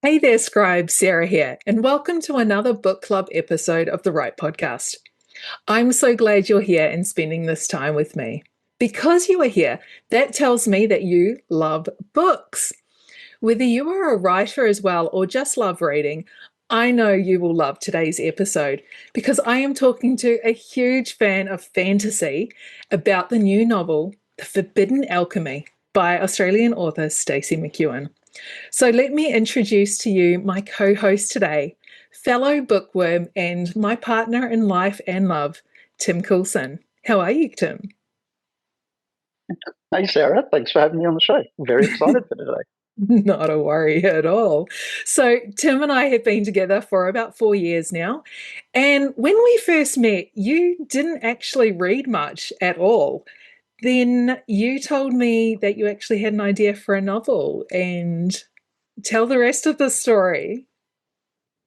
Hey there, Scribe, Sarah here, and welcome to another book club episode of the Right Podcast. I'm so glad you're here and spending this time with me. Because you are here, that tells me that you love books. Whether you are a writer as well or just love reading, I know you will love today's episode because I am talking to a huge fan of fantasy about the new novel, The Forbidden Alchemy by Australian author Stacey McEwan. So let me introduce to you my co-host today, fellow bookworm and my partner in life and love, Tim Coulson. How are you, Tim? Hey Sarah, thanks for having me on the show. Very excited for today. Not a worry at all. So, Tim and I have been together for about 4 years now. And when we first met, you didn't actually read much at all. Then you told me that you actually had an idea for a novel, and tell the rest of the story.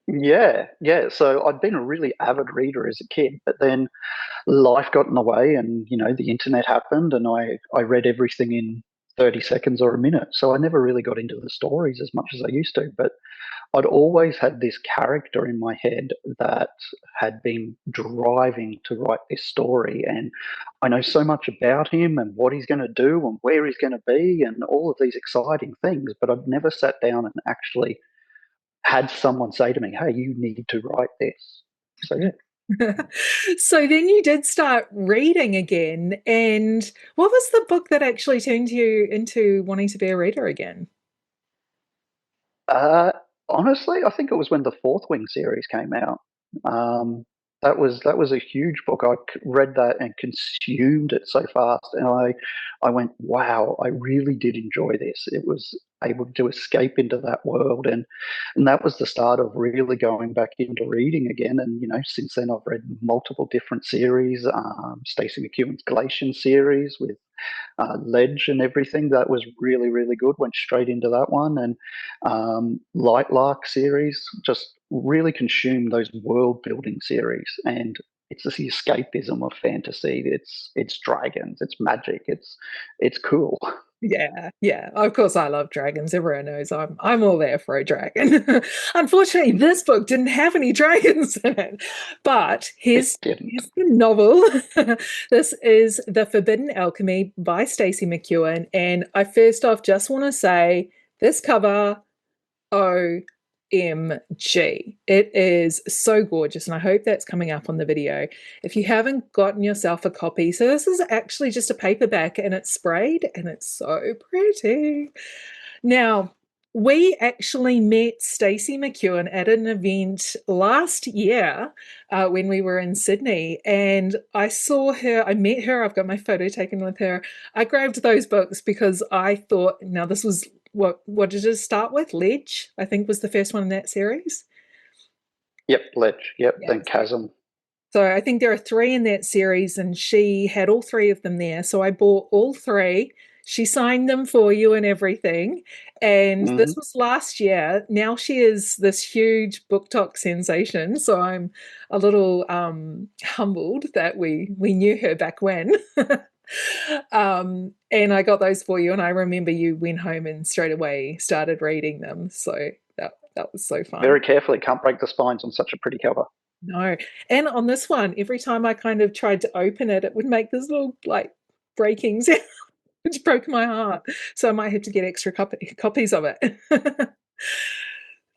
Yeah. So I'd been a really avid reader as a kid, but then life got in the way, and the internet happened, and I read everything in 30 seconds or a minute. So I never really got into the stories as much as I used to. But I'd always had this character in my head that had been driving to write this story, and I know so much about him and what he's going to do and where he's going to be and all of these exciting things. But I'd never sat down and actually had someone say to me, "Hey, you need to write this." So yeah. So then you did start reading again. And what was the book that actually turned you into wanting to be a reader again? Uh, Honestly, I think it was when the Fourth Wing series came out. Um, that was a huge book. Read that and consumed it so fast, and I went, "Wow, I really did enjoy this." It was able to escape into that world, and that was the start of really going back into reading again. And since then, I've read multiple different series. Stacey McEwan's Galatian series with Ledge and everything. That was really, really good. Went straight into that one. And Light Lark series, just really consumed those world building series. And it's just the escapism of fantasy. It's dragons, it's magic, it's cool. Yeah. Of course, I love dragons. Everyone knows I'm all there for a dragon. Unfortunately, this book didn't have any dragons in it. But It here's didn't. here's the novel. This is The Forbidden Alchemy by Stacey McEwan. And I first off just want to say this cover, OMG. It is so gorgeous, and I hope that's coming up on the video. If you haven't gotten yourself a copy, so this is actually just a paperback and it's sprayed and it's so pretty. Now, we actually met Stacey McEwan at an event last year when we were in Sydney, and I saw her, I met her, I've got my photo taken with her. I grabbed those books because I thought, now this was what did it start with? Ledge, I think was the first one in that series. Yep, Ledge. Yep, Yeah. then Chasm. So I think there are three in that series, and she had all three of them there. So I bought all three. She signed them for you and everything. And Hmm. this was last year. Now she is this huge book talk sensation. So I'm a little humbled that we knew her back when. And I got those for you. And I remember you went home and straight away started reading them. So that was so fun. Very carefully, can't break the spines on such a pretty cover. No. And on this one, every time I kind of tried to open it, it would make this little like breaking sound, which broke my heart. So I might have to get extra copies of it.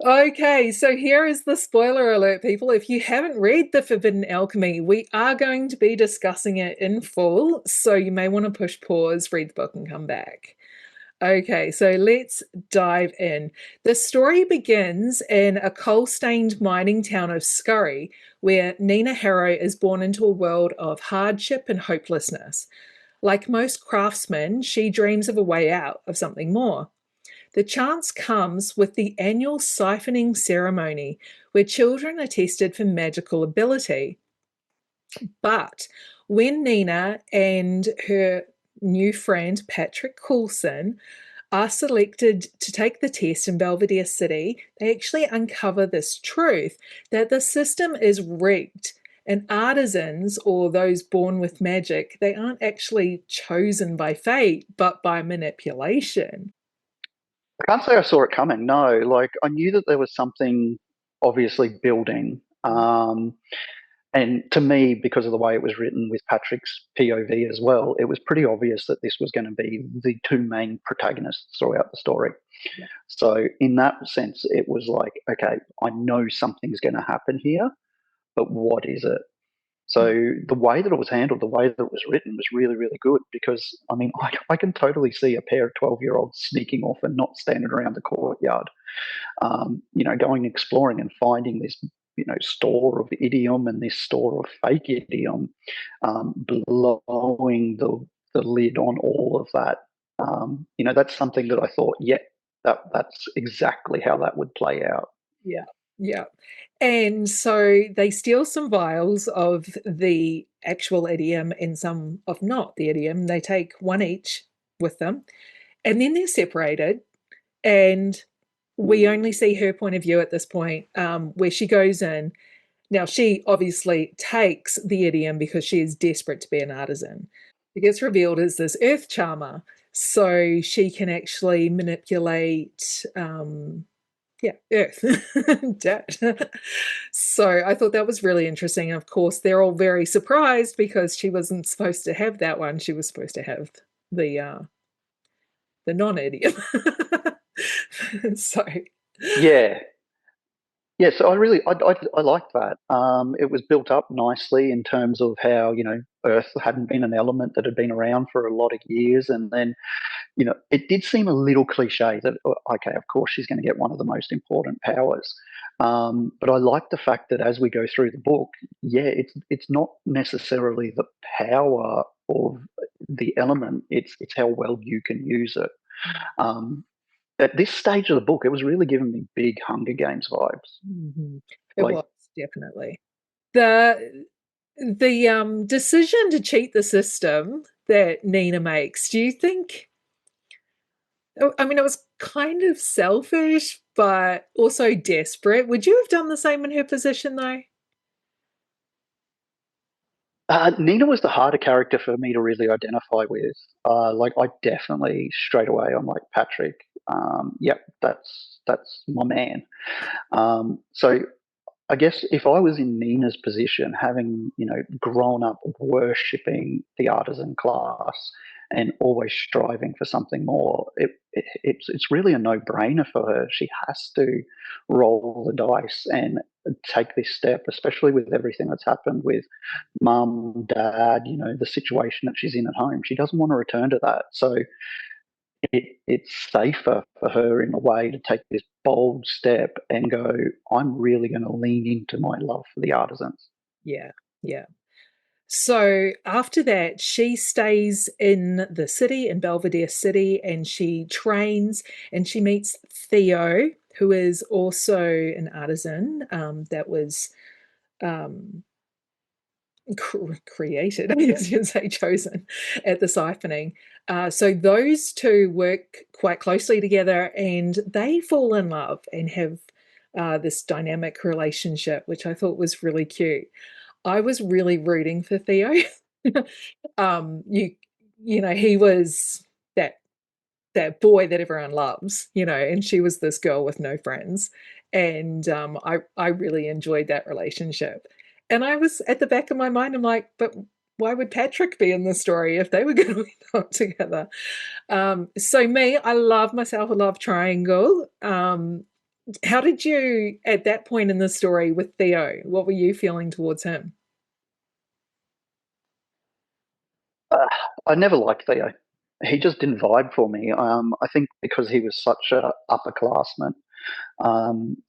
Okay, so here is the spoiler alert, people. If you haven't read The Forbidden Alchemy, we are going to be discussing it in full. So you may want to push pause, read the book, and come back. Okay, so let's dive in. The story begins in a coal-stained mining town of Scurry, where Nina Harrow is born into a world of hardship and hopelessness. Like most craftsmen, she dreams of a way out, of something more. The chance comes with the annual siphoning ceremony, where children are tested for magical ability. But when Nina and her new friend Patrick Coulson are selected to take the test in Belvedere City, they actually uncover this truth that the system is rigged, and artisans, or those born with magic, they aren't actually chosen by fate, but by manipulation. I can't say I saw it coming. No, like I knew that there was something obviously building. And to me, because of the way it was written with Patrick's POV as well, it was pretty obvious that this was going to be the two main protagonists throughout the story. Yeah. So, in that sense, it was like, okay, I know something's going to happen here, but what is it? So, the way that it was handled, the way that it was written was really, really good because, I mean, I can totally see a pair of 12-year-olds sneaking off and not standing around the courtyard, going exploring and finding this, store of idiom and this store of fake idiom, blowing the lid on all of that. That's something that I thought, yeah, that's exactly how that would play out. Yeah, yeah. And so they steal some vials of the actual idiom and some of not the idiom. They take one each with them, and then they're separated. And we only see her point of view at this point, where she goes in. Now, she obviously takes the idiom because she is desperate to be an artisan. She gets revealed as this earth charmer, so she can actually manipulate yeah, earth, dirt. So I thought that was really interesting. And of course, they're all very surprised because she wasn't supposed to have that one. She was supposed to have the the non-idiom. So Yeah, yeah. So I liked that. It was built up nicely in terms of how Earth hadn't been an element that had been around for a lot of years, and then it did seem a little cliche that, okay, of course she's going to get one of the most important powers. But I like the fact that as we go through the book, yeah, it's not necessarily the power of the element; it's how well you can use it. Um, at this stage of the book, it was really giving me big Hunger Games vibes. mhm, it Like, was definitely the decision to cheat the system that Nina makes. Do you think? I mean, it was kind of selfish, but also desperate. Would you have done the same in her position, though? Nina was the harder character for me to really identify with. Like, I definitely straight away, I'm like Patrick. Yep, that's my man. So I guess if I was in Nina's position, having grown up worshipping the artisan class and always striving for something more, it's really a no-brainer for her. She has to roll the dice and take this step, especially with everything that's happened with mum, dad. The situation that she's in at home. She doesn't want to return to that. So it's safer for her in a way to take this bold step and go, I'm really going to lean into my love for the artisans. Yeah, yeah. So after that, she stays in the city, in Belvedere City, and she trains and she meets Theo, who is also an artisan that was um, created, I guess you'd say, chosen at the siphoning. So those two work quite closely together and they fall in love and have this dynamic relationship, which I thought was really cute. I was really rooting for Theo. You he was that that boy that everyone loves, and she was this girl with no friends. And I really enjoyed that relationship. And I was at the back of my mind, I'm like, but why would Patrick be in the story if they were going to end up together? So me, I love myself a love triangle. How did you at that point in the story with Theo? What were you feeling towards him? Uh, I never liked Theo. He just didn't vibe for me. I think because he was such a upperclassman.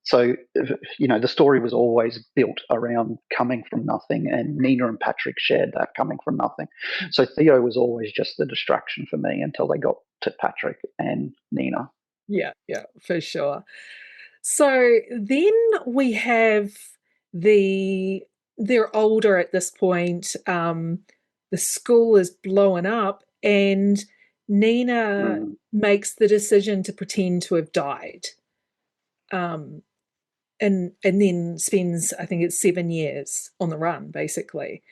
So, the story was always built around coming from nothing, and Nina and Patrick shared that coming from nothing. So Theo was always just the distraction for me until they got to Patrick and Nina. Yeah, yeah, for sure. So then we have the they're older at this point. The school is blowing up, and Nina Mm. makes the decision to pretend to have died. Um, and then spends, I think it's 7 years on the run, basically.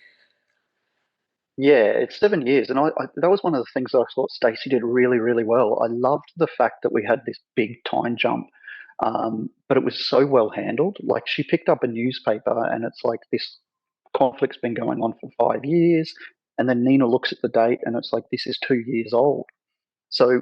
Yeah, it's 7 years, and that was one of the things that I thought Stacey did really, really well. I loved the fact that we had this big time jump, but it was so well handled. Like she picked up a newspaper, and it's like this conflict's been going on for 5 years, and then Nina looks at the date, and it's like this is 2 years old. So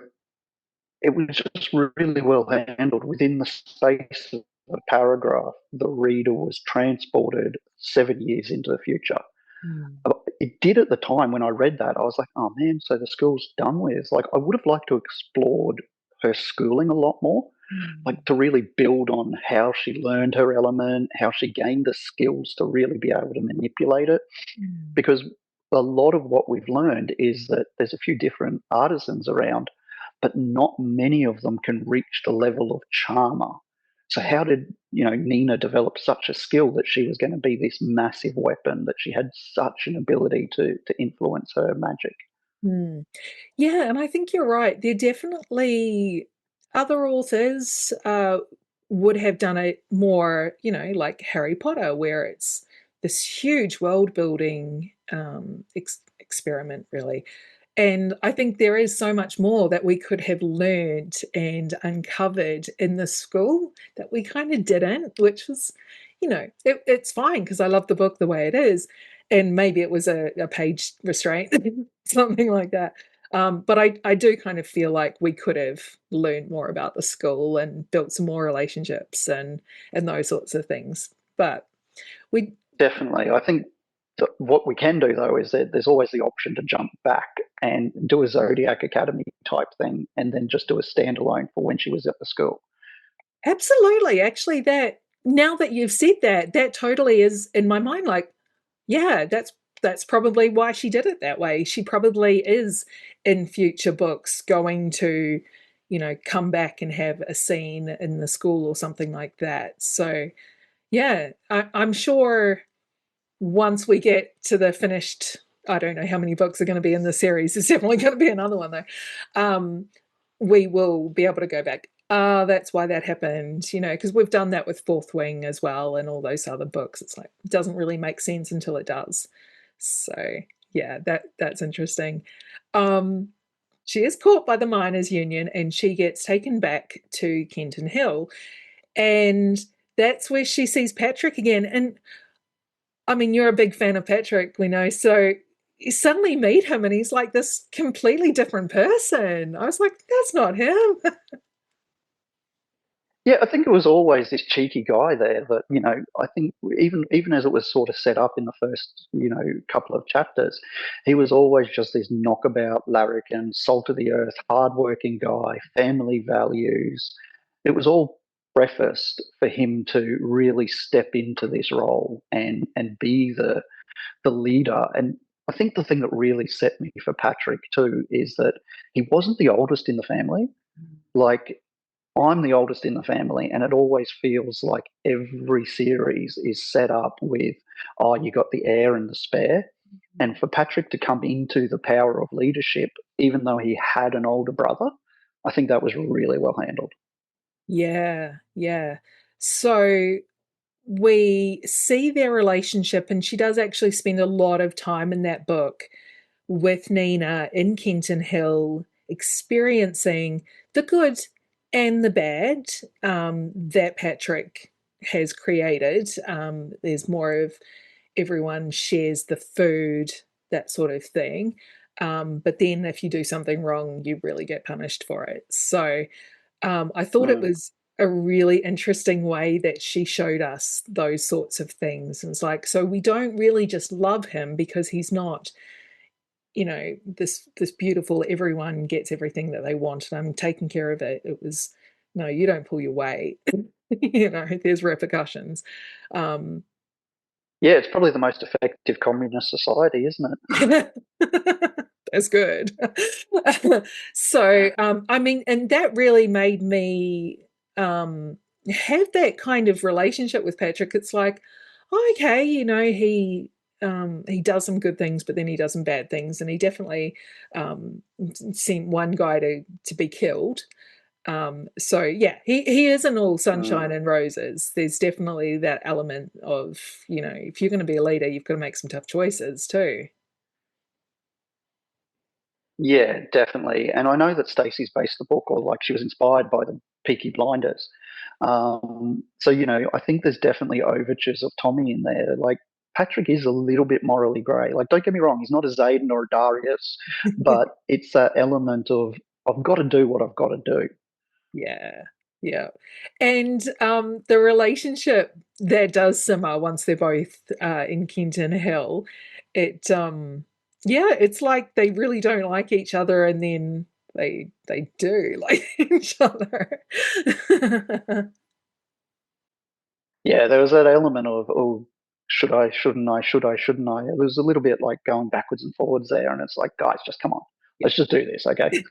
it was just really well handled. Within the space of a paragraph, the reader was transported 7 years into the future. Mm. It did at the time when I read that. I was like, oh man, so the school's done with. Like, I would have liked to have explored her schooling a lot more, Mm. like to really build on how she learned her element, how she gained the skills to really be able to manipulate it. Mm. Because a lot of what we've learned is that there's a few different artisans around, but not many of them can reach the level of charmer. So how did Nina develop such a skill that she was going to be this massive weapon, that she had such an ability to influence her magic? Mm. Yeah, and I think you're right. There definitely other authors would have done it more, like Harry Potter, where it's this huge world building experiment, really. And I think there is so much more that we could have learned and uncovered in the school that we kind of didn't, which was, it's fine because I love the book the way it is. And maybe it was a page restraint, something like that. But I do kind of feel like we could have learned more about the school and built some more relationships and those sorts of things. But we Definitely. I think that what we can do, though, is that there's always the option to jump back and do a Zodiac Academy type thing and then just do a standalone for when she was at the school. absolutely actually that now that you've said that, that totally is in my mind. Like, yeah, that's probably why she did it that way. She probably is in future books going to, come back and have a scene in the school or something like that. So yeah, I'm sure once we get to the finished, I don't know how many books are going to be in the series. There's definitely going to be another one though. We will be able to go back. That's why that happened, because we've done that with Fourth Wing as well and all those other books. It's like it doesn't really make sense until it does. So yeah, that's interesting. Um, she is caught by the miners' union and she gets taken back to Kenton Hill, and that's where she sees Patrick again. And I mean, you're a big fan of Patrick, we know. So you suddenly meet him and he's like this completely different person. I was like, that's not him. Yeah, I think it was always this cheeky guy there that, I think even as it was sort of set up in the first, couple of chapters, he was always just this knockabout larrikin, salt of the earth, hardworking guy, family values. It was all prefaced for him to really step into this role and be the leader. And I think the thing that really set me for Patrick too is that he wasn't the oldest in the family. Like, I'm the oldest in the family, and it always feels like every series is set up with, oh, you got the heir and the spare. And for Patrick to come into the power of leadership, even though he had an older brother, I think that was really well handled. Yeah, yeah. So we see their relationship, and she does actually spend a lot of time in that book with Nina in Kenton Hill, experiencing the good and the bad that Patrick has created. There's more of everyone shares the food, that sort of thing. But then if you do something wrong, you really get punished for it. So I thought it Mm. was a really interesting way that she showed us those sorts of things. And it's like, so we don't really just love him because he's not, this beautiful, everyone gets everything that they want and I'm taking care of it. It was, no, you don't pull your weight. There's repercussions. Um, Yeah, it's probably the most effective communist society, isn't it? that's good. So, I mean, and that really made me have that kind of relationship with Patrick. It's like, oh, okay, he does some good things, but then he does some bad things, and he definitely sent one guy to be killed. So yeah, he isn't all Mm. sunshine and roses. There's definitely that element of, if you're going to be a leader, you've got to make some tough choices too. Yeah, definitely. And I know that Stacey's based the book, or like she was inspired by the Peaky Blinders. So I think there's definitely overtures of Tommy in there. Like Patrick is a little bit morally grey. Like, don't get me wrong, he's not a Zayden or a Darius, but it's that element of I've got to do what I've got to do. Yeah, yeah. And the relationship that does simmer once they're both in Kenton Hill, it yeah, it's like they really don't like each other, and then they do like each other. Yeah, there was that element of, oh, should I, shouldn't I, should I, shouldn't I? It was a little bit like going backwards and forwards there. And it's like, guys, just come on. Let's just do this, okay?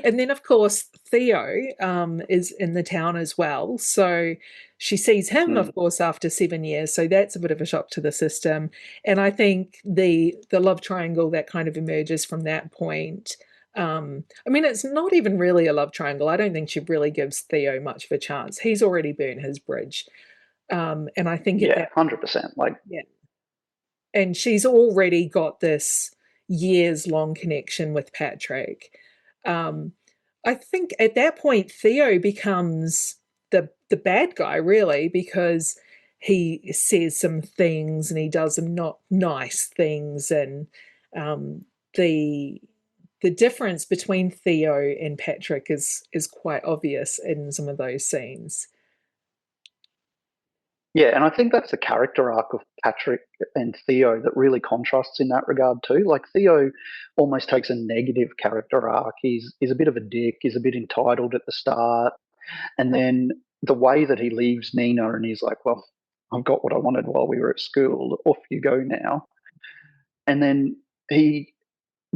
And then, of course, Theo is in the town as well. So she sees him, Mm, of course, after 7 years. So that's a bit of a shock to the system. And I think the love triangle that kind of emerges from that point. I mean, it's not even really a love triangle. I don't think she really gives Theo much of a chance. He's already burned his bridge. And I think at yeah, that, 100%. Like, yeah, and she's already got this years long connection with Patrick. Um, I think at that point Theo becomes the bad guy really because he says some things and he does some not nice things and um, the the difference between Theo and Patrick is quite obvious in some of those scenes. yeah, and I think that's the character arc of Patrick and Theo that really contrasts in that regard too. Like Theo almost takes a negative character arc. He's a bit of a dick. He's a bit entitled at the start, and then the way that he leaves Nina and he's like, "Well, I've got what I wanted while we were at school. Off you go now." And then he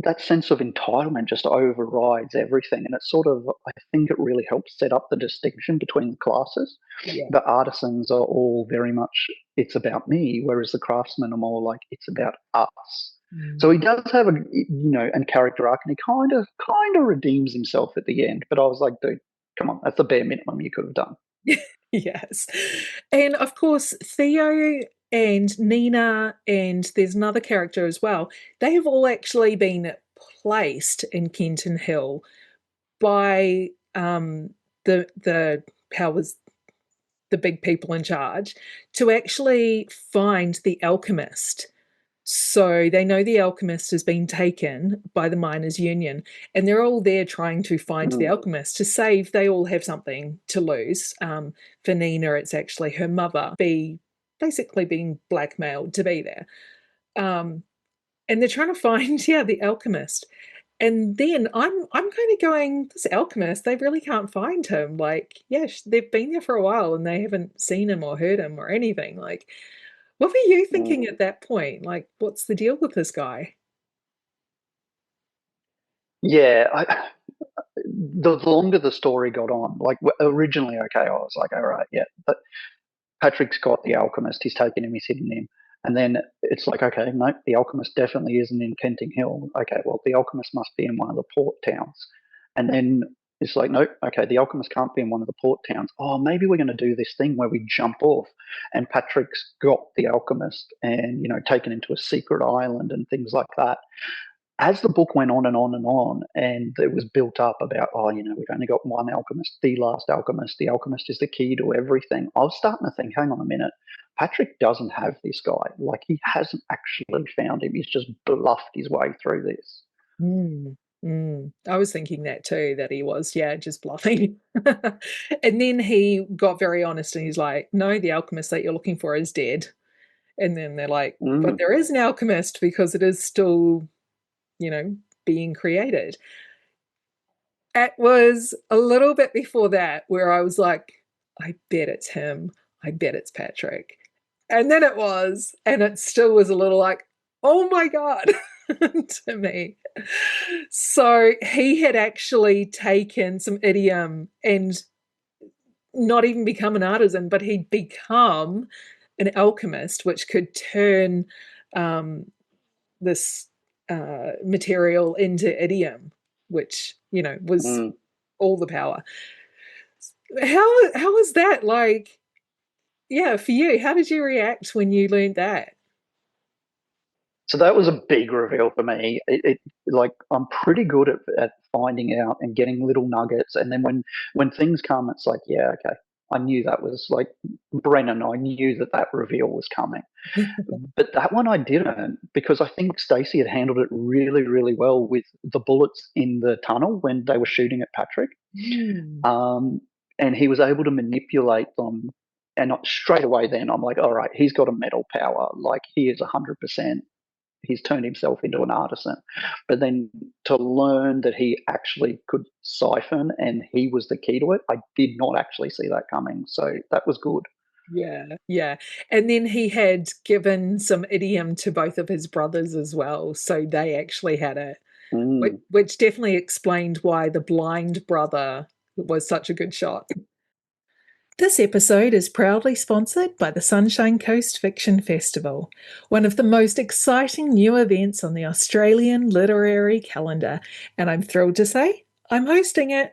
that sense of entitlement just overrides everything. And it's sort of, I think it really helps set up the distinction between the classes. Yeah. The artisans are all very much, it's about me, whereas the craftsmen are more like, it's about us. So he Mm. does have and character arc, and he kind of redeems himself at the end. But I was like, dude, come on, that's the bare minimum you could have done. Yes. And of course, Theo and Nina, and there's another character as well, they have all actually been placed in Kenton Hill by the powers, the big people in charge, to actually find the alchemist. So they know the alchemist has been taken by the miners' union, and they're all there trying to find the Mm, alchemist to save. They all have something to lose. For Nina, it's actually her mother, be basically being blackmailed to be there. Um, and they're trying to find, yeah, the alchemist. And then I'm kind of going, this alchemist, they really can't find him. Like, yeah, they've been there for a while and they haven't seen him or heard him or anything. Like, what were you thinking mm. at that point? Like, what's the deal with this guy? Yeah, the longer the story got on, like originally, okay, I was like, all right, yeah, but Patrick's got the alchemist. He's taken him. He's hidden him. And then it's like, okay, no, the alchemist definitely isn't in Kenting Hill. Okay, well, the alchemist must be in one of the port towns. And then it's like, nope, okay, the alchemist can't be in one of the port towns. Oh, maybe we're going to do this thing where we jump off. And Patrick's got the alchemist and, taken into a secret island and things like that. As the book went on and on and on, and it was built up about, oh, we've only got one alchemist, the last alchemist, the alchemist is the key to everything. I was starting to think, hang on a minute, Patrick doesn't have this guy. Like, he hasn't actually found him. He's just bluffed his way through this. Mm, mm. I was thinking that too, that he was, yeah, just bluffing. And then he got very honest and he's like, no, the alchemist that you're looking for is dead. And then they're like, but Mm. there is an alchemist because it is still, you know, being created. It was a little bit before that where I was like, I bet it's him. I bet it's Patrick. And then it was, and it still was a little like, oh my God, to me. So he had actually taken some idiom and not even become an artisan, but he'd become an alchemist, which could turn this material into idiom, which, was Mm. all the power. How was that like? Yeah, for you, how did you react when you learned that? So that was a big reveal for me. It like I'm pretty good at finding out and getting little nuggets, and then when things come, it's like, yeah, okay, I knew that was like Brennan. I knew that that reveal was coming, but that one I didn't, because I think Stacey had handled it really, really well with the bullets in the tunnel when they were shooting at Patrick, Mm. um, and he was able to manipulate them. And straight away, then I'm like, all right, he's got a metal power. Like he is 100%, he's turned himself into an artisan. But then to learn that he actually could siphon and he was the key to it, I did not actually see that coming. So that was good. Yeah, yeah. And then he had given some idiom to both of his brothers as well. So they actually had it, Mm. which definitely explained why the blind brother was such a good shot. This episode is proudly sponsored by the Sunshine Coast Fiction Festival, one of the most exciting new events on the Australian literary calendar, and I'm thrilled to say I'm hosting it.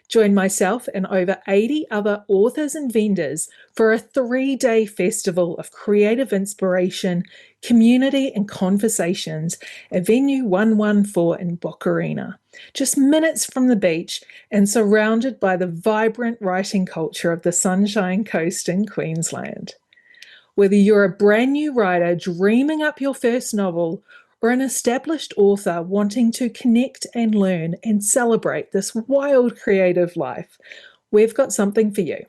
Join myself and over 80 other authors and vendors for a 3-day festival of creative inspiration, community, and conversations at Venue 114 in Book Arena, just minutes from the beach and surrounded by the vibrant writing culture of the Sunshine Coast in Queensland. Whether you're a brand new writer dreaming up your first novel or an established author wanting to connect and learn and celebrate this wild creative life, we've got something for you.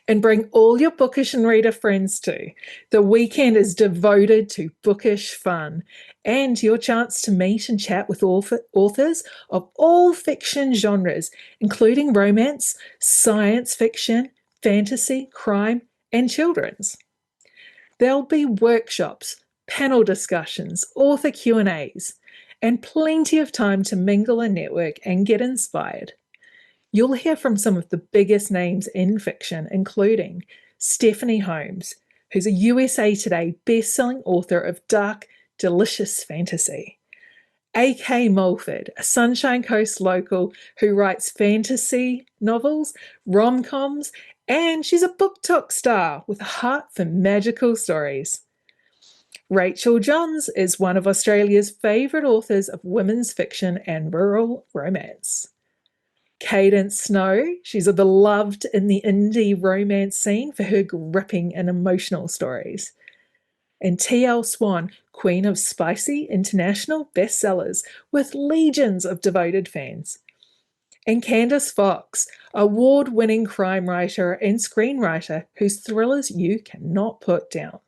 And bring all your bookish and reader friends too. The weekend is devoted to bookish fun and your chance to meet and chat with authors of all fiction genres, including romance, science fiction, fantasy, crime, and children's. There'll be workshops, panel discussions, author Q&As, and plenty of time to mingle and network and get inspired. You'll hear from some of the biggest names in fiction, including Stephanie Holmes, who's a USA Today best-selling author of dark, delicious fantasy. A.K. Mulford, a Sunshine Coast local who writes fantasy novels, rom-coms, and she's a BookTok star with a heart for magical stories. Rachel Johns is one of Australia's favourite authors of women's fiction and rural romance. Cadence Snow, she's a beloved in the indie romance scene for her gripping and emotional stories. And T.L. Swan, queen of spicy international bestsellers with legions of devoted fans. And Candice Fox, award-winning crime writer and screenwriter whose thrillers you cannot put down.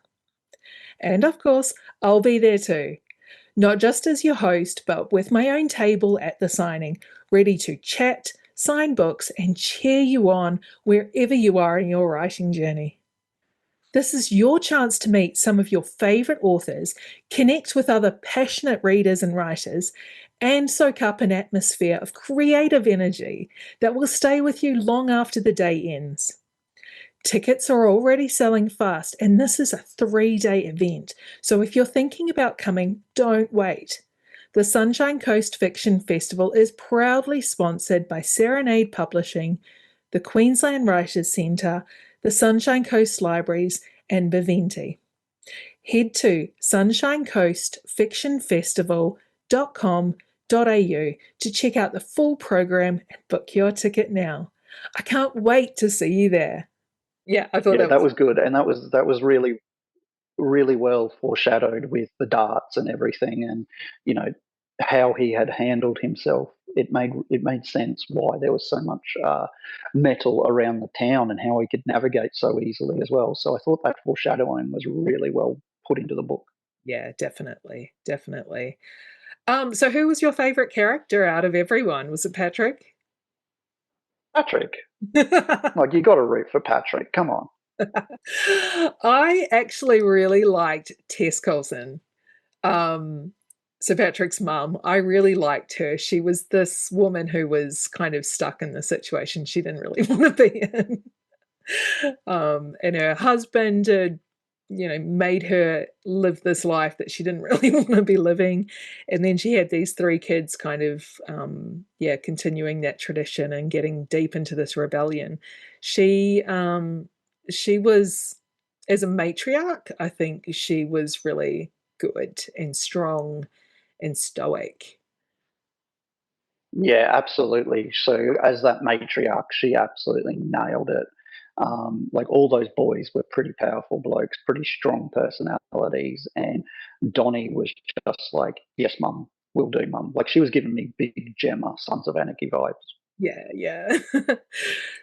And of course, I'll be there too, not just as your host, but with my own table at the signing, ready to chat, sign books, and cheer you on wherever you are in your writing journey. This is your chance to meet some of your favourite authors, connect with other passionate readers and writers, and soak up an atmosphere of creative energy that will stay with you long after the day ends. Tickets are already selling fast, and this is a 3-day event. So if you're thinking about coming, don't wait. The Sunshine Coast Fiction Festival is proudly sponsored by Serenade Publishing, the Queensland Writers Centre, the Sunshine Coast Libraries, and Baventi. Head to sunshinecoastfictionfestival.com.au to check out the full program and book your ticket now. I can't wait to see you there. Yeah, I thought Yeah, that that was was good, and that was really, really well foreshadowed with the darts and everything, and you know how he had handled himself. It made sense why there was so much metal around the town and how he could navigate so easily as well. So I thought that foreshadowing was really well put into the book. yeah, definitely, definitely. So who was your favorite character out of everyone? Was it Patrick? Patrick, like you got to root for Patrick. Come on. I actually really liked Tess Coulson. Um, so Patrick's mum, I really liked her. She was this woman who was kind of stuck in the situation she didn't really want to be in. And her husband had, made her live this life that she didn't really want to be living. And then she had these 3 kids kind of, continuing that tradition and getting deep into this rebellion. She was, as a matriarch, I think she was really good and strong and stoic. Yeah, absolutely. So as that matriarch, she absolutely nailed it. Like all those boys were pretty powerful blokes, pretty strong personalities, and Donnie was just like, "Yes, mum, will do, mum." Like she was giving me big Gemma, Sons of Anarchy vibes. Yeah, yeah.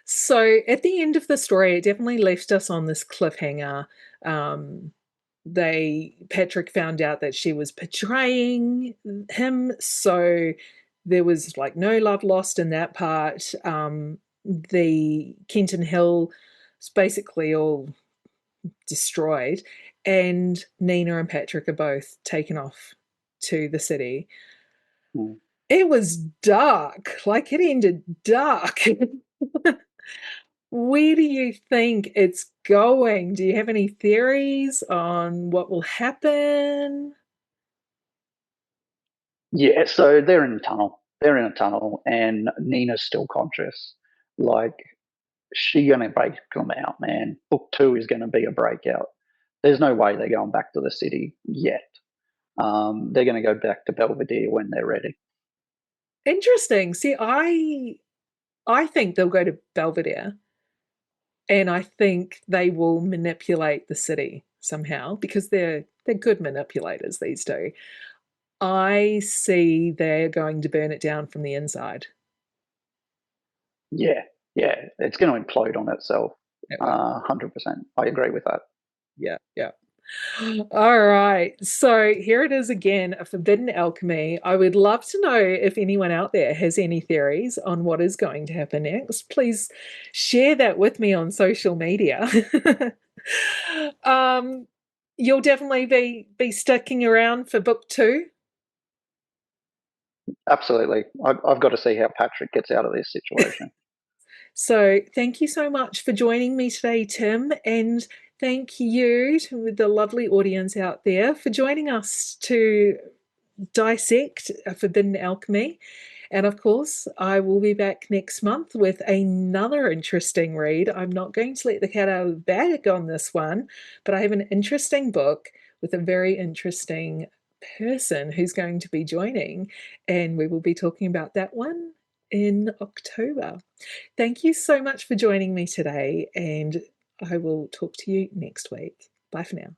So at the end of the story, it definitely left us on this cliffhanger. Um, Patrick found out that she was betraying him, so there was like no love lost in that part. The Kenton Hill is basically all destroyed, and Nina and Patrick are both taken off to the city. Mm. It was dark, like it ended dark. Where do you think it's going? Do you have any theories on what will happen? Yeah, so they're in a tunnel. They're in a tunnel, and Nina's still conscious. Like she gonna break them out, man. Book two is gonna be a breakout. There's no way they're going back to the city yet. They're going to go back to Belvedere when they're ready. Interesting. See, I think they'll go to Belvedere, and I think they will manipulate the city somehow because they're good manipulators, these two. I see they're going to burn it down from the inside. Yeah, yeah, it's going to implode on itself. It will. 100%. I agree with that. Yeah, yeah. All right. So here it is again, a Forbidden Alchemy. I would love to know if anyone out there has any theories on what is going to happen next. Please share that with me on social media. um, you'll definitely be sticking around for book two. Absolutely. I've got to see how Patrick gets out of this situation. So thank you so much for joining me today, Tim, and thank you to the lovely audience out there for joining us to dissect a Forbidden Alchemy. And of course, I will be back next month with another interesting read. I'm not going to let the cat out of the bag on this one, but I have an interesting book with a very interesting person who's going to be joining, and we will be talking about that one in October. Thank you so much for joining me today, and I will talk to you next week. Bye for now.